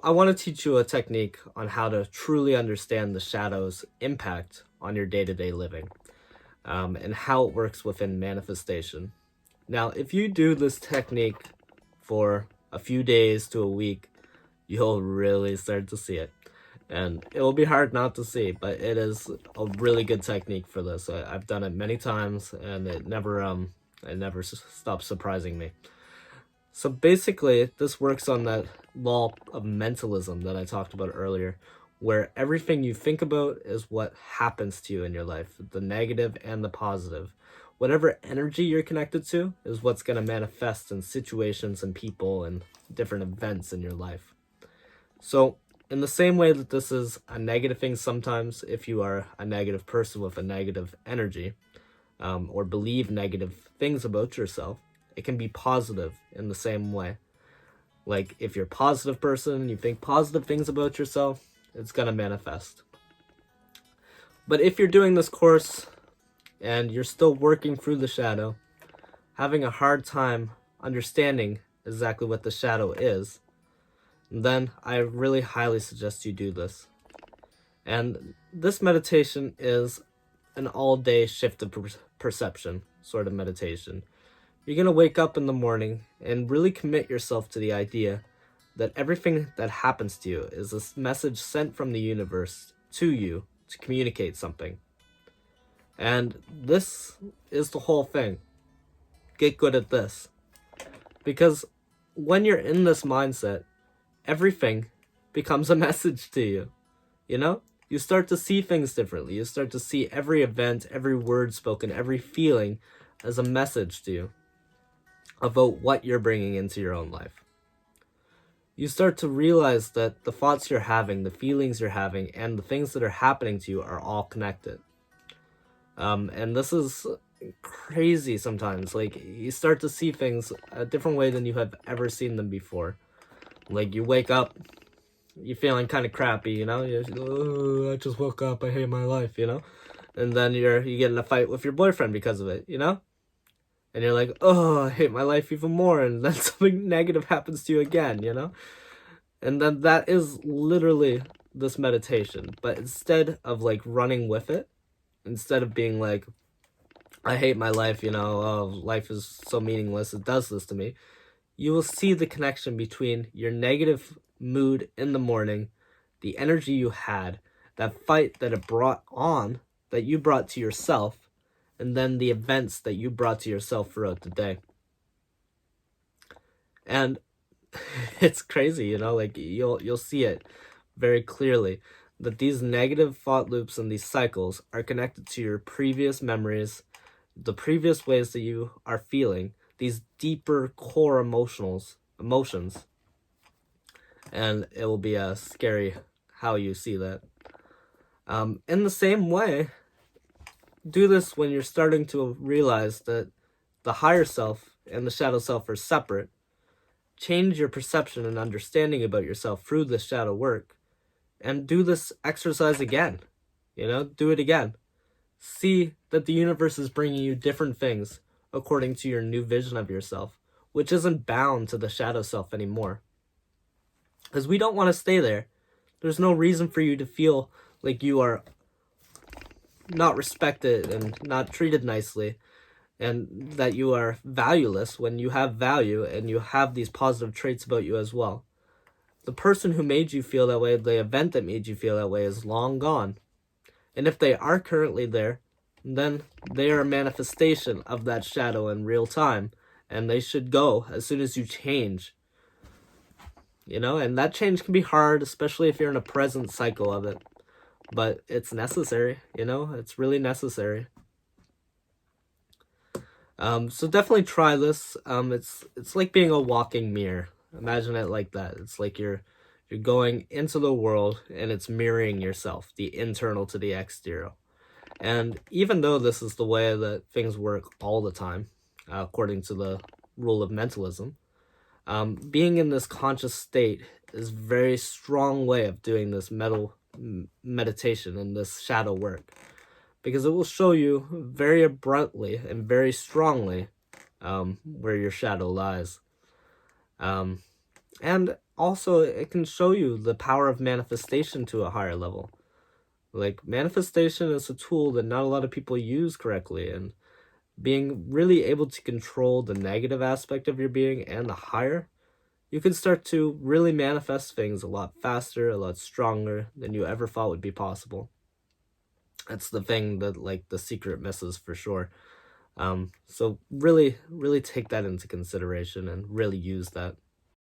I want to teach you a technique on how to truly understand the shadow's impact on your day-to-day living, and how it works within manifestation. Now, if you do this technique for a few days to a week, you'll really start to see it. And it will be hard not to see, but it is a really good technique for this. I've done it many times, and it never stops surprising me. So basically, this works on that law of mentalism that I talked about earlier, where everything you think about is what happens to you in your life, the negative and the positive. Whatever energy you're connected to is what's going to manifest in situations and people and different events in your life. So, in the same way that this is a negative thing sometimes, if you are a negative person with a negative energy, or believe negative things about yourself, it can be positive in the same way. Like, if you're a positive person and you think positive things about yourself, it's gonna manifest. But if you're doing this course and you're still working through the shadow, having a hard time understanding exactly what the shadow is, then I really highly suggest you do this. And this meditation is an all-day shift of perception sort of meditation. You're going to wake up in the morning and really commit yourself to the idea that everything that happens to you is a message sent from the universe to you to communicate something. And this is the whole thing. Get good at this. Because when you're in this mindset, everything becomes a message to you. You know? You start to see things differently. You start to see every event, every word spoken, every feeling as a message to you about what you're bringing into your own life. You start to realize that the thoughts you're having, the feelings you're having, and the things that are happening to you are all connected. And this is crazy sometimes. Like, you start to see things a different way than you have ever seen them before. Like, you wake up, you're feeling kind of crappy, you know? Oh, I just woke up, I hate my life, you know? And then you get in a fight with your boyfriend because of it, you know? And you're like, oh, I hate my life even more. And then something negative happens to you again, you know? And then that is literally this meditation. But instead of like running with it, instead of being like, I hate my life, you know, oh, life is so meaningless, it does this to me, you will see the connection between your negative mood in the morning, the energy you had, that fight that it brought on, that you brought to yourself, and then the events that you brought to yourself throughout the day. And it's crazy, you know, like you'll see it very clearly that these negative thought loops and these cycles are connected to your previous memories, the previous ways that you are feeling, these deeper core emotions, and it will be scary how you see that. In the same way, do this when you're starting to realize that the higher self and the shadow self are separate. Change your perception and understanding about yourself through this shadow work, and do this exercise again. You know, do it again. See that the universe is bringing you different things according to your new vision of yourself, which isn't bound to the shadow self anymore. Because we don't want to stay there. There's no reason for you to feel like you are not respected and not treated nicely, and that you are valueless when you have value and you have these positive traits about you as well. The person who made you feel that way, the event that made you feel that way, is long gone. And if they are currently there, then they are a manifestation of that shadow in real time, and they should go as soon as you change. You know, and that change can be hard, especially if you're in a present cycle of it. But it's necessary, you know, it's really necessary. So definitely try this. It's like being a walking mirror. Imagine it like that. It's like you're going into the world and it's mirroring yourself, the internal to the external. And even though this is the way that things work all the time, according to the rule of mentalism, being in this conscious state is a very strong way of doing this meditation and this shadow work, because it will show you very abruptly and very strongly where your shadow lies. And also it can show you the power of manifestation to a higher level. Like, manifestation is a tool that not a lot of people use correctly, and being really able to control the negative aspect of your being and the higher, you can start to really manifest things a lot faster, a lot stronger than you ever thought would be possible. That's the thing that, like, the secret misses for sure. So really, really take that into consideration and really use that.